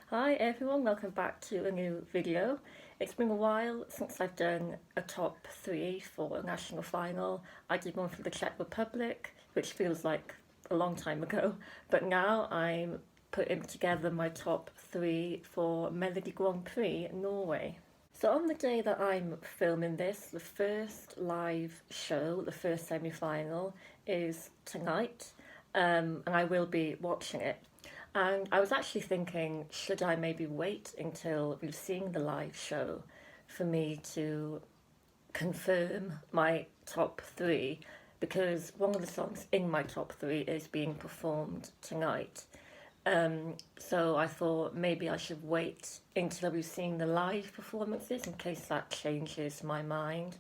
Hi everyone, welcome back to a new video. It's been a while since I've done a top three for a national final. I did one for the Czech Republic, which feels like a long time ago, but now I'm putting together my top three for Melodi Grand Prix Norway. So on the day that I'm filming this, the first live show, the first semi-final, is tonight, and I will be watching it. And I was actually thinking, should I maybe wait until we've seen the live show for me to confirm my top three? Because one of the songs in my top three is being performed tonight. So I thought maybe I should wait until we've seen the live performances in case that changes my mind.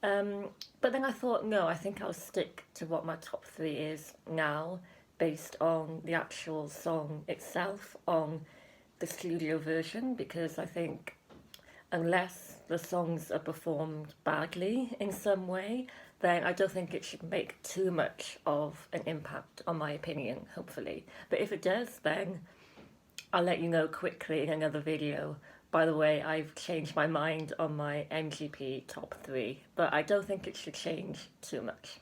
But then I thought, no, I think I'll stick to what my top three is now based on the actual song itself on the studio version, because I think unless the songs are performed badly in some way, then I don't think it should make too much of an impact on my opinion, hopefully. But if it does, then I'll let you know quickly in another video. By the way, I've changed my mind on my MGP top three, but I don't think it should change too much.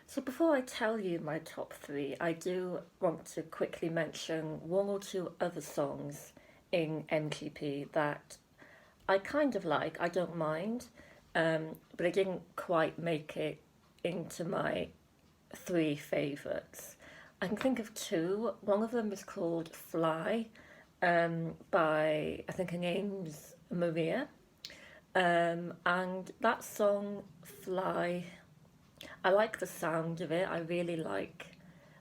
So before I tell you my top three, I do want to quickly mention one or two other songs in MGP that I kind of like, I don't mind, but I didn't quite make it into my three favourites. I can think of two. One of them is called Fly, by, I think her name's Maria. And that song, Fly, I like the sound of it. I really like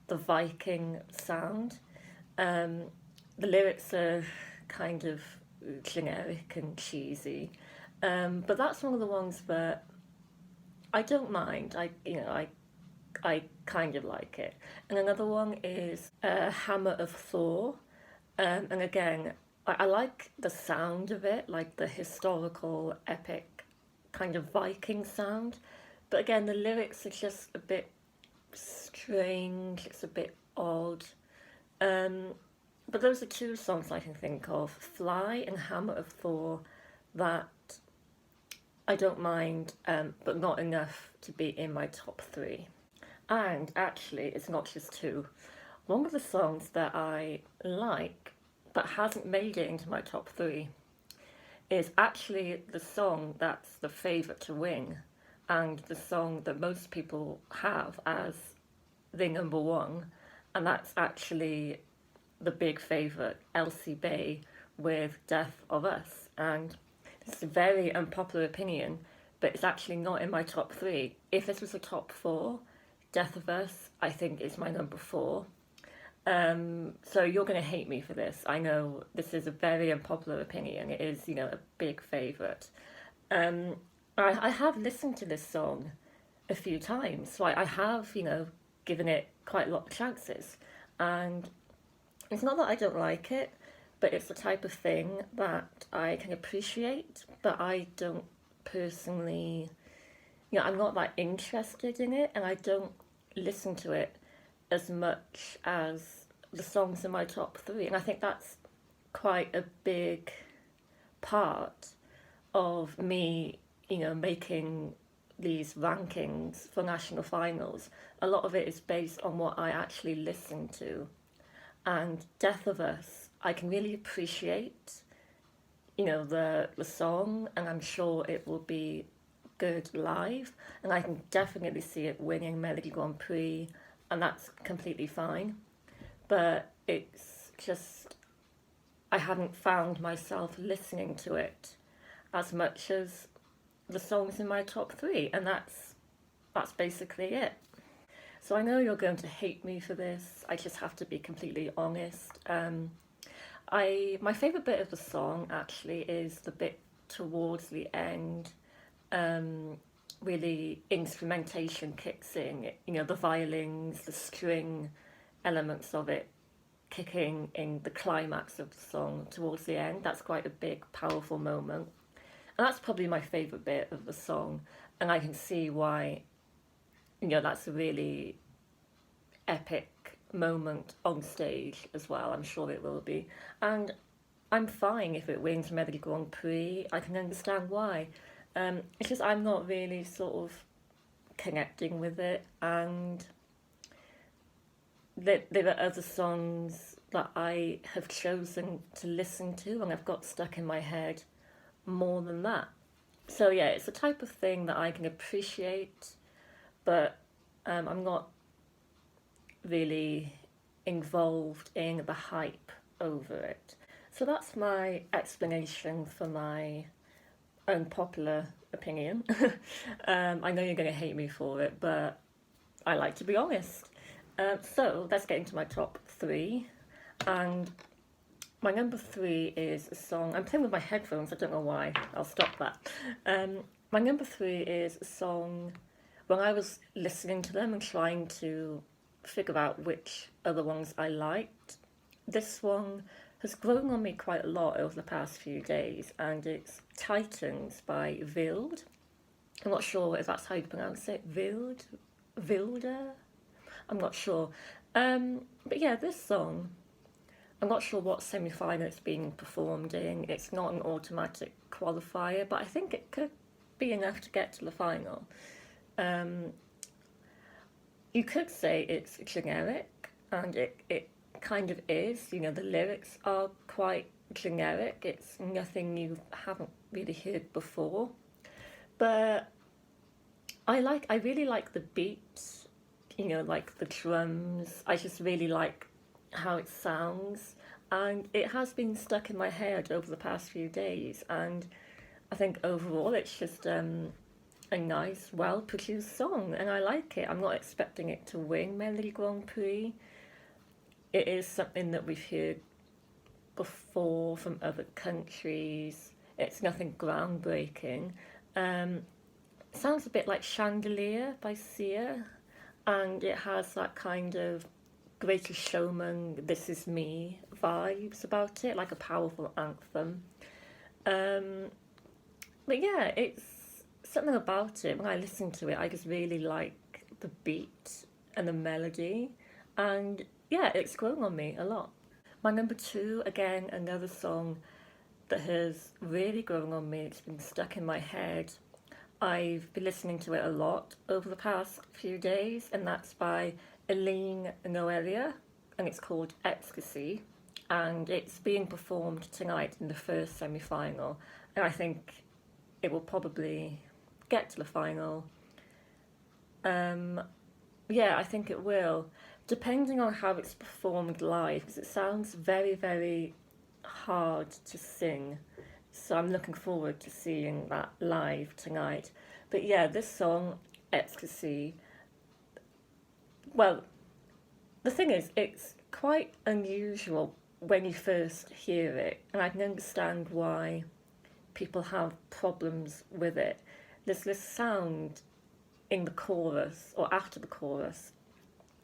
the Viking sound. The lyrics are kind of generic and cheesy, but that's one of the ones that I don't mind. I kind of like it. And another one is Hammer of Thor, and again, I like the sound of it, like the historical, epic kind of Viking sound. But again, the lyrics are just a bit strange, it's a bit odd. Um, but those are two songs I can think of, Fly and Hammer of Thor, that I don't mind, but not enough to be in my top three. And actually, it's not just two. One of the songs that I like, but hasn't made it into my top three, is actually the song that's the favourite to win, and the song that most people have as the number one, and that's actually the big favourite, Elsie Bay, with Death of Us. And it's a very unpopular opinion, but it's actually not in my top three. If this was a top four, Death of Us, I think, is my number four. So you're going to hate me for this. I know this is a very unpopular opinion. It is, a big favourite. I have listened to this song a few times, so I have, given it quite a lot of chances. And it's not that I don't like it, but it's the type of thing that I can appreciate, but I don't personally, I'm not that interested in it, and I don't listen to it as much as the songs in my top three. And I think that's quite a big part of me, making these rankings for national finals. A lot of it is based on what I actually listen to. And Death of Us, I can really appreciate, the song, and I'm sure it will be good live, and I can definitely see it winning Melodi Grand Prix, and that's completely fine. But it's just, I hadn't found myself listening to it as much as the songs in my top three, and that's basically it. So I know you're going to hate me for this. I just have to be completely honest. My favourite bit of the song actually is the bit towards the end. Really, instrumentation kicks in. The violins, the string elements of it kicking in the climax of the song towards the end. That's quite a big, powerful moment. And that's probably my favourite bit of the song. And I can see why, that's a really epic moment on stage as well. I'm sure it will be. And I'm fine if it wins Melodi Grand Prix. I can understand why. It's just I'm not really sort of connecting with it, and there are other songs that I have chosen to listen to and I've got stuck in my head more than that. So yeah, it's a type of thing that I can appreciate, but I'm not really involved in the hype over it. So that's my explanation for my unpopular opinion. I know you're going to hate me for it, but I like to be honest. So let's get into my top three. And my number three is a song. I'm playing with my headphones, I don't know why. I'll stop that. My number three is a song when I was listening to them and trying to figure out which other ones I liked. This one has grown on me quite a lot over the past few days, and it's Titans by Wild. I'm not sure if that's how you pronounce it. Wild? Wilder? I'm not sure. But yeah, this song, I'm not sure what semi-final it's being performed in. It's not an automatic qualifier, but I think it could be enough to get to the final. Um, you could say it's generic, and it kind of is. You know, the lyrics are quite generic. It's nothing you haven't really heard before. But I really like the beats, you know, like the drums. I just really like how it sounds. And it has been stuck in my head over the past few days. And I think overall it's just a nice, well produced song. And I like it. I'm not expecting it to win Melodi Grand Prix. It is something that we've heard before from other countries. It's nothing groundbreaking. Um, Sounds a bit like Chandelier by Sia, and it has that kind of Greatest Showman, This Is Me vibes about it, like a powerful anthem. Um, but yeah, it's something about it. When I listen to it, I just really like the beat and the melody, and yeah, it's grown on me a lot. My number two, again, another song that has really grown on me. It's been stuck in my head. I've been listening to it a lot over the past few days, and that's by Eileen Noelia, and it's called Ecstasy, and it's being performed tonight in the first semi-final, and I think it will probably get to the final. Um, yeah, I think it will, depending on how it's performed live, because it sounds very, very hard to sing. So I'm looking forward to seeing that live tonight. But yeah, this song, Ecstasy, well, the thing is, it's quite unusual when you first hear it, and I can understand why people have problems with it. There's this sound in the chorus, or after the chorus.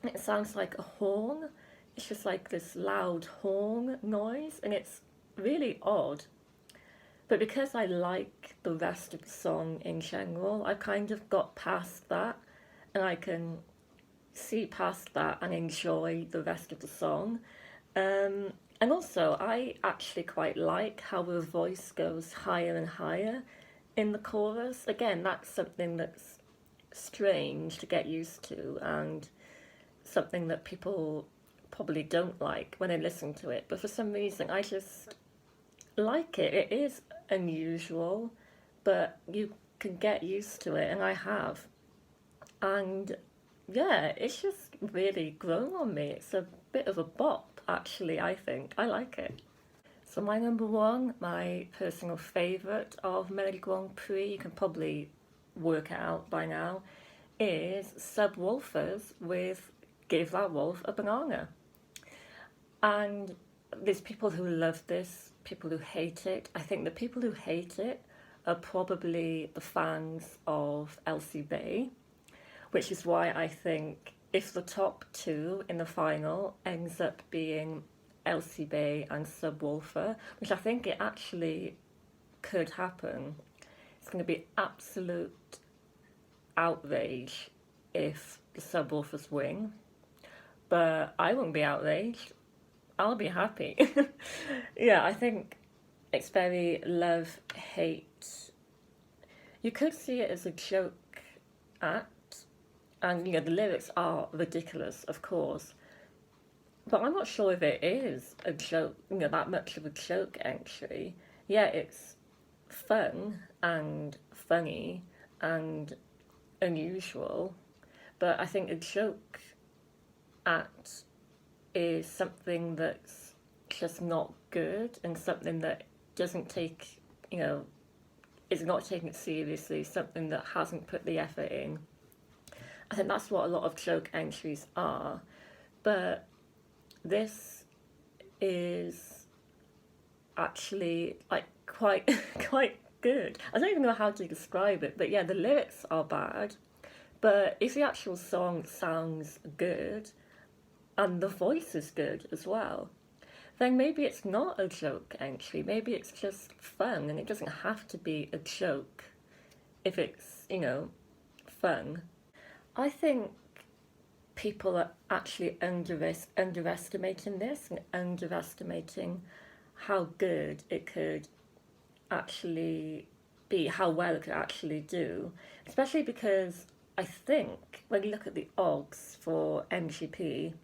It sounds like a horn. It's just like this loud horn noise, and it's really odd. But because I like the rest of the song in general, I've kind of got past that, and I can see past that and enjoy the rest of the song. And also, I actually quite like how the voice goes higher and higher in the chorus. Again, that's something that's strange to get used to, and something that people probably don't like when they listen to it. But for some reason, I just like it. It is unusual, but you can get used to it, and I have. And yeah, it's just really grown on me. It's a bit of a bop, actually, I think. I like it. So, my number one, my personal favourite of Melodi Grand Prix, you can probably work it out by now, is Subwoolfers with Give That Wolf a Banana. And there's people who love this, people who hate it. I think the people who hate it are probably the fans of Elsie Bay, which is why I think if the top two in the final ends up being Elsie Bay and Subwoolfer, which I think it actually could happen, it's going to be absolute outrage if the Subwoolfers win. But I won't be outraged. I'll be happy. Yeah, I think it's very love hate. You could see it as a joke act, and the lyrics are ridiculous, of course. But I'm not sure if it is a joke, that much of a joke entry. Yeah, it's fun and funny and unusual, but I think a joke act is something that's just not good and something that doesn't take, is not taking it seriously, something that hasn't put the effort in. I think that's what a lot of joke entries are, but this is actually like quite quite good. I don't even know how to describe it, but yeah, the lyrics are bad, but if the actual song sounds good and the voice is good as well, then maybe it's not a joke entry. Maybe it's just fun, and it doesn't have to be a joke if it's, fun. I think people are actually underestimating this and underestimating how good it could actually be, how well it could actually do, especially because I think when you look at the odds for MGP,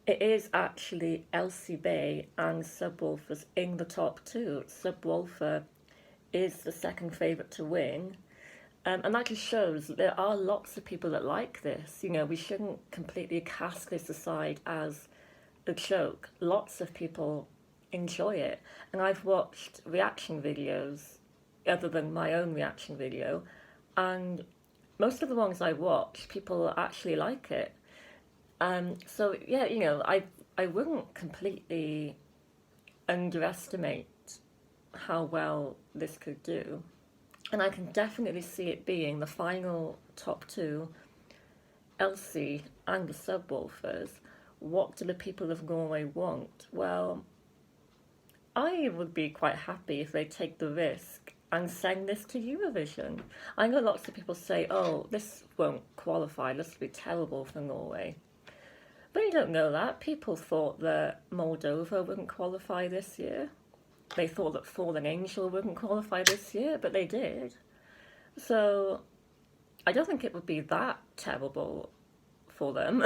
it is actually Elsie Bay and Subwoolfers in the top two. Subwoolfer is the second favourite to win. And that just shows that there are lots of people that like this. We shouldn't completely cast this aside as a joke. Lots of people enjoy it. And I've watched reaction videos, other than my own reaction video, and most of the ones I watch, people actually like it. So yeah, I wouldn't completely underestimate how well this could do. And I can definitely see it being the final top two, Elsie and the Subwoolfers. What do the people of Norway want? Well, I would be quite happy if they take the risk and send this to Eurovision. I know lots of people say, oh, this won't qualify, this will be terrible for Norway. But you don't know that. People thought that Moldova wouldn't qualify this year. They thought that Fallen Angel wouldn't qualify this year, but they did. So I don't think it would be that terrible for them.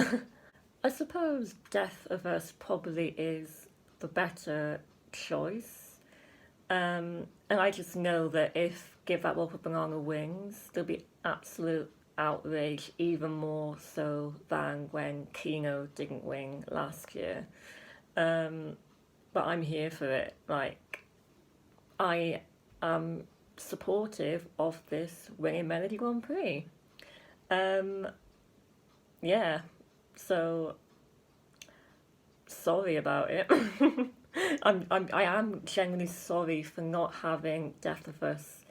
I suppose Death of Us probably is the better choice. And I just know that if Give That Wolf a Banana wins, there'll be absolute outrage, even more so than when Kino didn't win last year. But I'm here for it. Like, I am supportive of this winning Melodi Grand Prix. Yeah, so sorry about it. I am genuinely sorry for not having Death of Us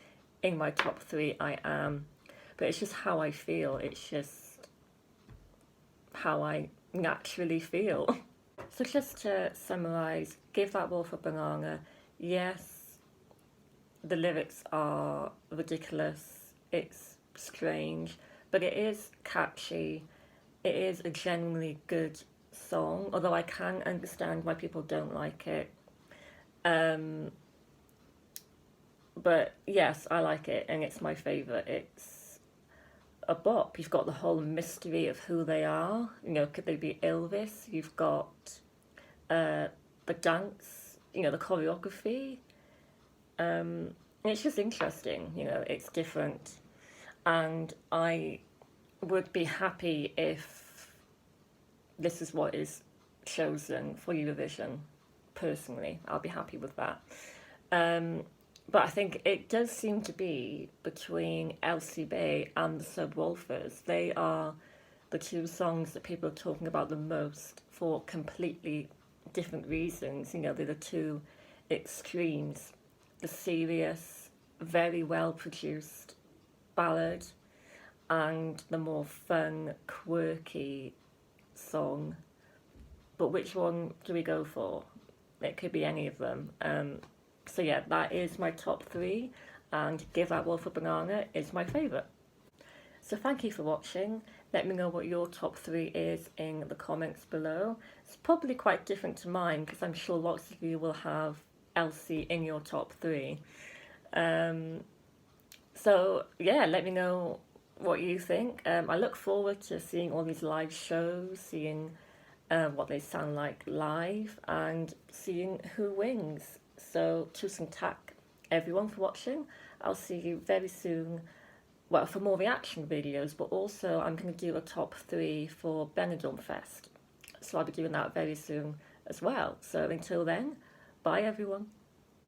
in my top three. I am, but it's just how I feel. It's just how I naturally feel. So just to summarise, Give That Wolf a Banana. Yes, the lyrics are ridiculous. It's strange, but it is catchy. It is a genuinely good song, although I can understand why people don't like it. But yes, I like it, and it's my favourite. It's a bop. You've got the whole mystery of who they are. Could they be Elvis? You've got the dance, the choreography. It's just interesting, it's different. And I would be happy if this is what is chosen for Eurovision. Personally, I'll be happy with that. But I think it does seem to be between Elsie Bay and the Subwoolfers. They are the two songs that people are talking about the most for completely different reasons. They're the two extremes. The serious, very well produced ballad, and the more fun, quirky song. But which one do we go for? It could be any of them. So yeah, that is my top three, and Give That Wolf a Banana is my favourite. So thank you for watching. Let me know what your top three is in the comments below. It's probably quite different to mine because I'm sure lots of you will have Elsie in your top three. So yeah, let me know what you think. I look forward to seeing all these live shows, seeing what they sound like live, and seeing who wins. So tusen tack everyone for watching. I'll see you very soon. Well, for more reaction videos, but also I'm going to do a top three for Benidorm Fest. So I'll be doing that very soon as well. So until then, bye everyone.